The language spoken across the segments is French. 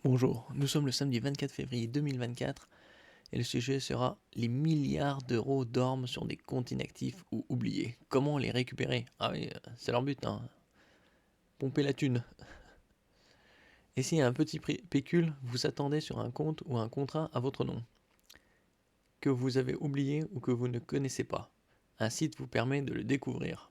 Bonjour, nous sommes le samedi 24 février 2024 et le sujet sera les milliards d'euros dorment sur des comptes inactifs ou oubliés. Comment les récupérer? Ah oui, c'est leur but, hein. Pomper la thune. Et si un petit pécule vous attendait sur un compte ou un contrat à votre nom, que vous avez oublié ou que vous ne connaissez pas, un site vous permet de le découvrir.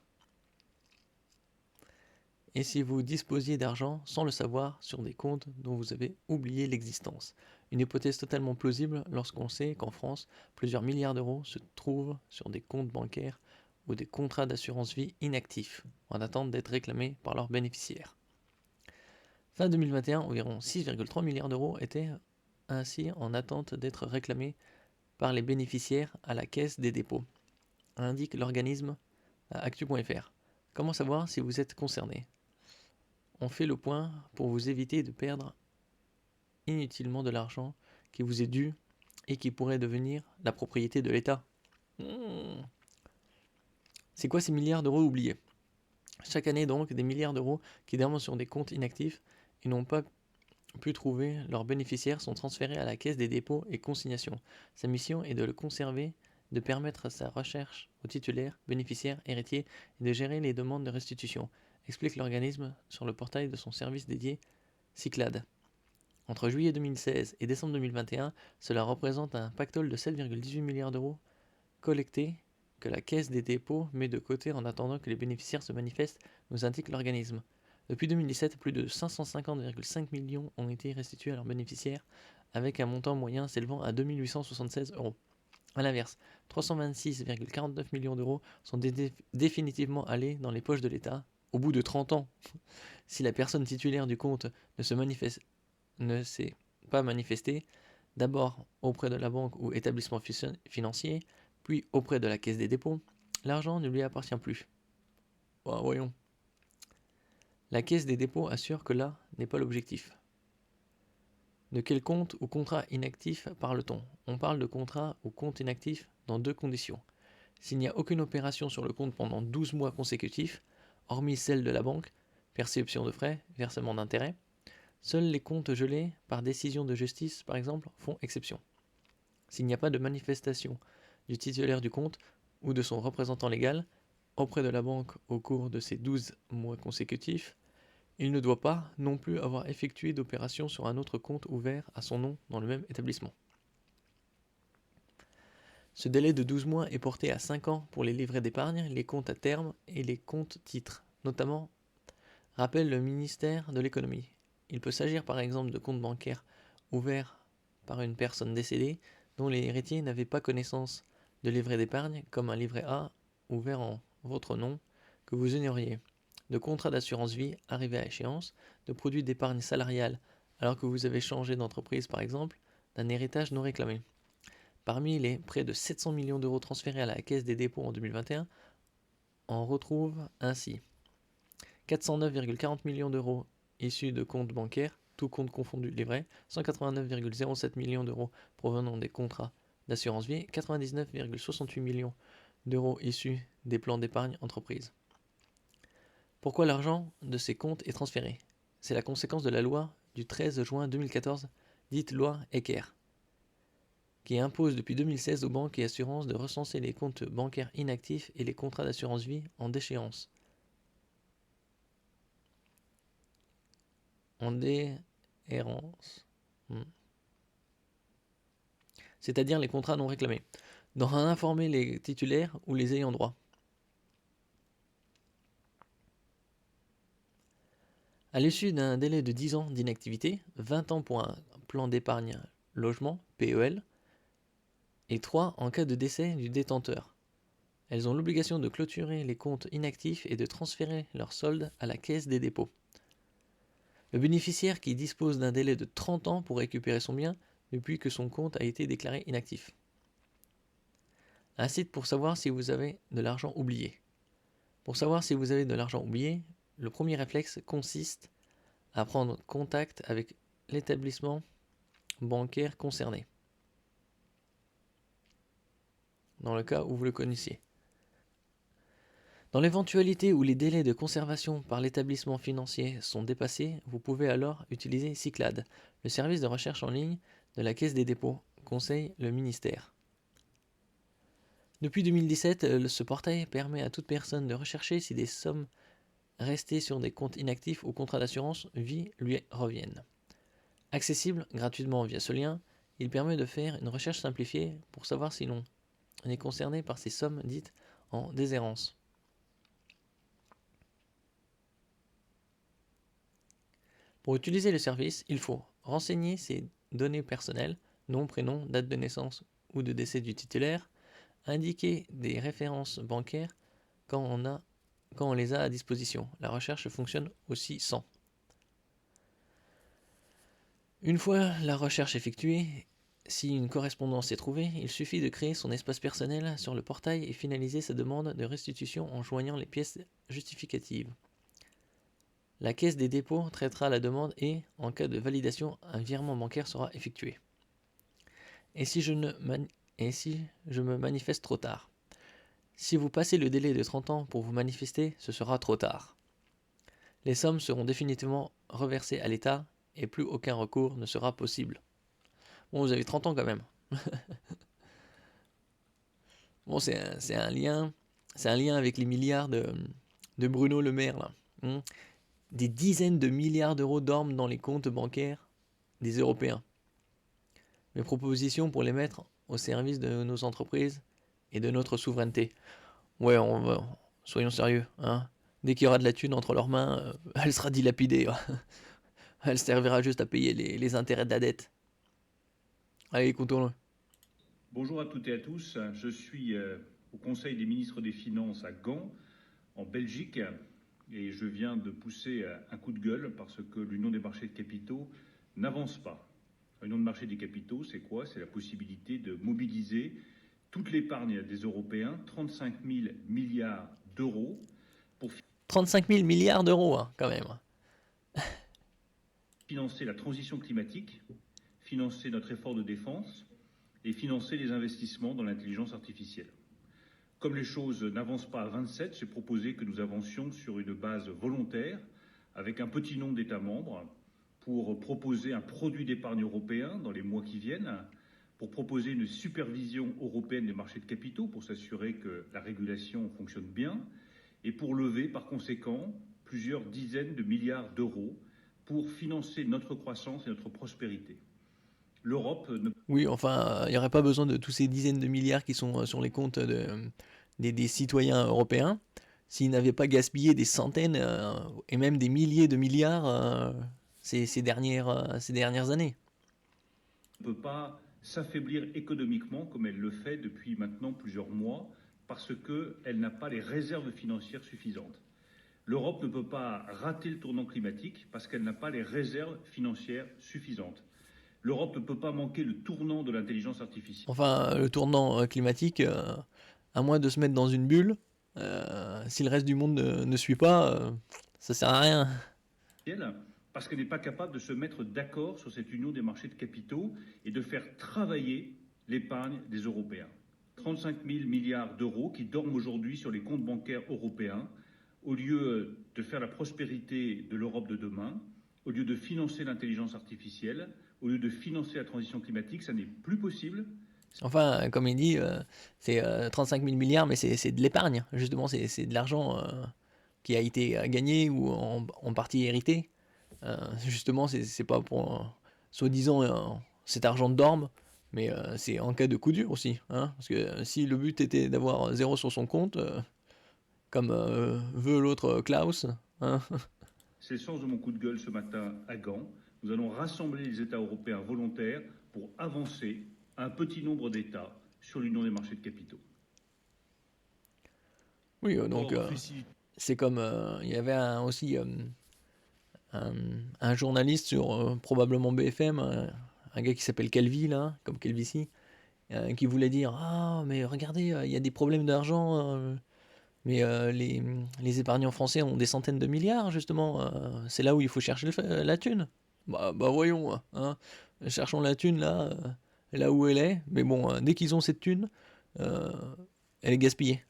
Et si vous disposiez d'argent sans le savoir sur des comptes dont vous avez oublié l'existence. Une hypothèse totalement plausible lorsqu'on sait qu'en France, plusieurs milliards d'euros se trouvent sur des comptes bancaires ou des contrats d'assurance vie inactifs, en attente d'être réclamés par leurs bénéficiaires. Fin 2021, environ 6,3 milliards d'euros étaient ainsi en attente d'être réclamés par les bénéficiaires à la Caisse des dépôts, indique l'organisme à actu.fr. Comment savoir si vous êtes concerné? On fait le point pour vous éviter de perdre inutilement de l'argent qui vous est dû et qui pourrait devenir la propriété de l'État. C'est quoi ces milliards d'euros oubliés? Chaque année donc, des milliards d'euros qui dorment sur des comptes inactifs et n'ont pas pu trouver leurs bénéficiaires sont transférés à la Caisse des dépôts et consignations. Sa mission est de le conserver, de permettre sa recherche aux titulaires, bénéficiaires, héritiers et de gérer les demandes de restitution, explique l'organisme sur le portail de son service dédié Cyclades. Entre juillet 2016 et décembre 2021, cela représente un pactole de 7,18 milliards d'euros collectés que la Caisse des dépôts met de côté en attendant que les bénéficiaires se manifestent, nous indique l'organisme. Depuis 2017, plus de 550,5 millions ont été restitués à leurs bénéficiaires, avec un montant moyen s'élevant à 2 876 euros. A l'inverse, 326,49 millions d'euros sont définitivement allés dans les poches de l'État au bout de 30 ans. Si la personne titulaire du compte ne s'est pas manifestée, d'abord auprès de la banque ou établissement financier, puis auprès de la Caisse des dépôts, l'argent ne lui appartient plus. Bon, voyons. La Caisse des dépôts assure que là n'est pas l'objectif. De quel compte ou contrat inactif parle-t-on? On parle de contrat ou compte inactif dans deux conditions. S'il n'y a aucune opération sur le compte pendant 12 mois consécutifs, hormis celle de la banque, perception de frais, versement d'intérêts, seuls les comptes gelés par décision de justice, par exemple, font exception. S'il n'y a pas de manifestation du titulaire du compte ou de son représentant légal auprès de la banque au cours de ces 12 mois consécutifs, il ne doit pas non plus avoir effectué d'opération sur un autre compte ouvert à son nom dans le même établissement. Ce délai de 12 mois est porté à 5 ans pour les livrets d'épargne, les comptes à terme et les comptes titres, notamment, rappelle le ministère de l'économie. Il peut s'agir par exemple de comptes bancaires ouverts par une personne décédée dont les héritiers n'avaient pas connaissance de livret d'épargne, comme un livret A ouvert en votre nom que vous ignoriez, de contrats d'assurance vie arrivés à échéance, de produits d'épargne salariale alors que vous avez changé d'entreprise par exemple, d'un héritage non réclamé. Parmi les près de 700 millions d'euros transférés à la Caisse des dépôts en 2021, on retrouve ainsi 409,40 millions d'euros issus de comptes bancaires, tous comptes confondus livrés, 189,07 millions d'euros provenant des contrats d'assurance vie, 99,68 millions d'euros issus des plans d'épargne entreprise. Pourquoi l'argent de ces comptes est transféré? C'est la conséquence de la loi du 13 juin 2014, dite loi Ecker, qui impose depuis 2016 aux banques et assurances de recenser les comptes bancaires inactifs et les contrats d'assurance vie en déchéance. En déhérence. C'est-à-dire les contrats non réclamés, d'en informer les titulaires ou les ayants droit. À l'issue d'un délai de 10 ans d'inactivité, 20 ans pour un plan d'épargne logement, PEL, et 3 en cas de décès du détenteur. Elles ont l'obligation de clôturer les comptes inactifs et de transférer leur solde à la Caisse des dépôts. Le bénéficiaire qui dispose d'un délai de 30 ans pour récupérer son bien depuis que son compte a été déclaré inactif. Un site pour savoir si vous avez de l'argent oublié. Pour savoir si vous avez de l'argent oublié, le premier réflexe consiste à prendre contact avec l'établissement bancaire concerné, dans le cas où vous le connaissiez. Dans l'éventualité où les délais de conservation par l'établissement financier sont dépassés, vous pouvez alors utiliser Cyclades, le service de recherche en ligne de la Caisse des dépôts, conseille le ministère. Depuis 2017, ce portail permet à toute personne de rechercher si des sommes restées sur des comptes inactifs ou contrats d'assurance vie lui reviennent. Accessible gratuitement via ce lien, il permet de faire une recherche simplifiée pour savoir si l'on est concerné par ces sommes dites en déshérence. Pour utiliser le service, il faut renseigner ses données personnelles, nom, prénom, date de naissance ou de décès du titulaire, indiquer des références bancaires quand on les a à disposition. La recherche fonctionne aussi sans. Une fois la recherche effectuée, si une correspondance est trouvée, il suffit de créer son espace personnel sur le portail et finaliser sa demande de restitution en joignant les pièces justificatives. La Caisse des dépôts traitera la demande et, en cas de validation, un virement bancaire sera effectué. Et si je me manifeste trop tard? Si vous passez le délai de 30 ans pour vous manifester, ce sera trop tard. Les sommes seront définitivement reversées à l'État et plus aucun recours ne sera possible. Bon, vous avez 30 ans quand même. Bon, c'est un lien avec les milliards de Bruno Le Maire là. Des dizaines de milliards d'euros dorment dans les comptes bancaires des Européens. Mes propositions pour les mettre au service de nos entreprises et de notre souveraineté. Ouais, soyons sérieux, hein. Dès qu'il y aura de la thune entre leurs mains, elle sera dilapidée. Elle servira juste à payer les intérêts de la dette. Allez, écoutons-le. Bonjour à toutes et à tous. Je suis au Conseil des ministres des Finances à Gand, en Belgique, et je viens de pousser un coup de gueule parce que l'Union des marchés de capitaux n'avance pas. L'Union des marchés des capitaux, c'est quoi? C'est la possibilité de mobiliser toute l'épargne des Européens, 35 000 milliards d'euros, pour 35 000 milliards d'euros, hein, quand même. financer la transition climatique, financer notre effort de défense et financer les investissements dans l'intelligence artificielle. Comme les choses n'avancent pas à 27, j'ai proposé que nous avancions sur une base volontaire avec un petit nombre d'États membres pour proposer un produit d'épargne européen dans les mois qui viennent, pour proposer une supervision européenne des marchés de capitaux pour s'assurer que la régulation fonctionne bien et pour lever par conséquent plusieurs dizaines de milliards d'euros pour financer notre croissance et notre prospérité. L'Europe ne... Oui, enfin, il n'y aurait pas besoin de tous ces dizaines de milliards qui sont sur les comptes des citoyens européens s'ils n'avaient pas gaspillé des centaines et même des milliers de milliards ces dernières années. ne peut pas s'affaiblir économiquement comme elle le fait depuis maintenant plusieurs mois parce qu'elle n'a pas les réserves financières suffisantes. L'Europe ne peut pas rater le tournant climatique parce qu'elle n'a pas les réserves financières suffisantes. L'Europe ne peut pas manquer le tournant de l'intelligence artificielle. Enfin, le tournant climatique, à moins de se mettre dans une bulle, si le reste du monde ne suit pas, ça sert à rien. Parce qu'elle n'est pas capable de se mettre d'accord sur cette union des marchés de capitaux et de faire travailler l'épargne des Européens. 35 000 milliards d'euros qui dorment aujourd'hui sur les comptes bancaires européens, au lieu de faire la prospérité de l'Europe de demain, au lieu de financer l'intelligence artificielle, au lieu de financer la transition climatique, ça n'est plus possible. Enfin, comme il dit, c'est 35 000 milliards, mais c'est de l'épargne. Justement, c'est de l'argent qui a été gagné ou en partie hérité. Justement, c'est pas pour, soi-disant, cet argent dorme, mais c'est en cas de coup dur aussi. Hein, parce que si le but était d'avoir zéro sur son compte, comme veut l'autre Klaus, hein. C'est le sens de mon coup de gueule ce matin à Gand. Nous allons rassembler les États européens volontaires pour avancer un petit nombre d'États sur l'union des marchés de capitaux. Oui, donc c'est comme il y avait aussi un journaliste sur probablement BFM, un gars qui s'appelle Calvi, là, comme Calvici, qui voulait dire ah mais regardez, il y a des problèmes d'argent, mais les épargnants français ont des centaines de milliards justement, c'est là où il faut chercher la thune. Bah voyons, hein, cherchons la thune là où elle est, mais bon, dès qu'ils ont cette thune, elle est gaspillée.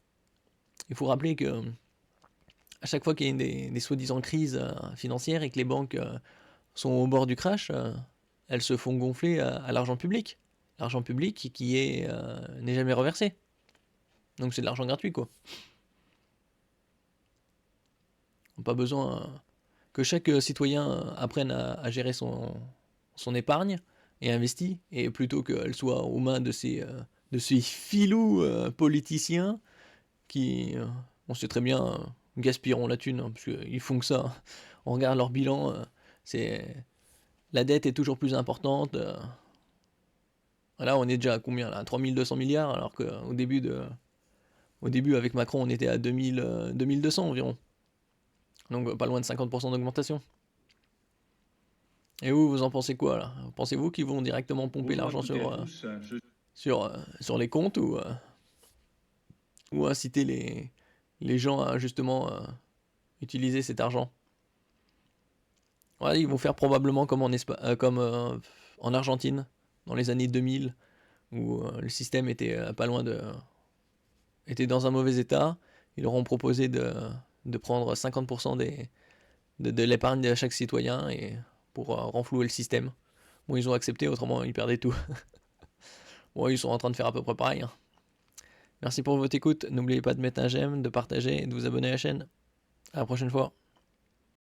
Il faut rappeler que à chaque fois qu'il y a des soi-disant crises financières et que les banques sont au bord du crash, elles se font gonfler à l'argent public. L'argent public qui n'est jamais reversé. Donc c'est de l'argent gratuit, quoi. Pas besoin que chaque citoyen apprenne à gérer son épargne et investit, et plutôt qu'elle soit aux mains de ces filous politiciens qui, on sait très bien, gaspilleront la thune, hein, parce qu'ils font que ça. On regarde leur bilan, la dette est toujours plus importante. Là, on est déjà à combien là, 3200 milliards, alors qu'au début, avec Macron, on était à 2200 environ. Donc pas loin de 50% d'augmentation. Et vous en pensez quoi là? Pensez-vous qu'ils vont directement pomper Bonjour à l'argent toutes et à tous. sur les comptes, ou inciter les gens à justement utiliser cet argent? Ouais, ils vont faire probablement comme en Argentine dans les années 2000, où le système était pas loin était dans un mauvais état. Ils leur ont proposé de prendre 50% de l'épargne de chaque citoyen et pour renflouer le système. Bon, ils ont accepté, autrement ils perdaient tout. Bon, ils sont en train de faire à peu près pareil, hein. Merci pour votre écoute. N'oubliez pas de mettre un j'aime, de partager et de vous abonner à la chaîne. À la prochaine fois.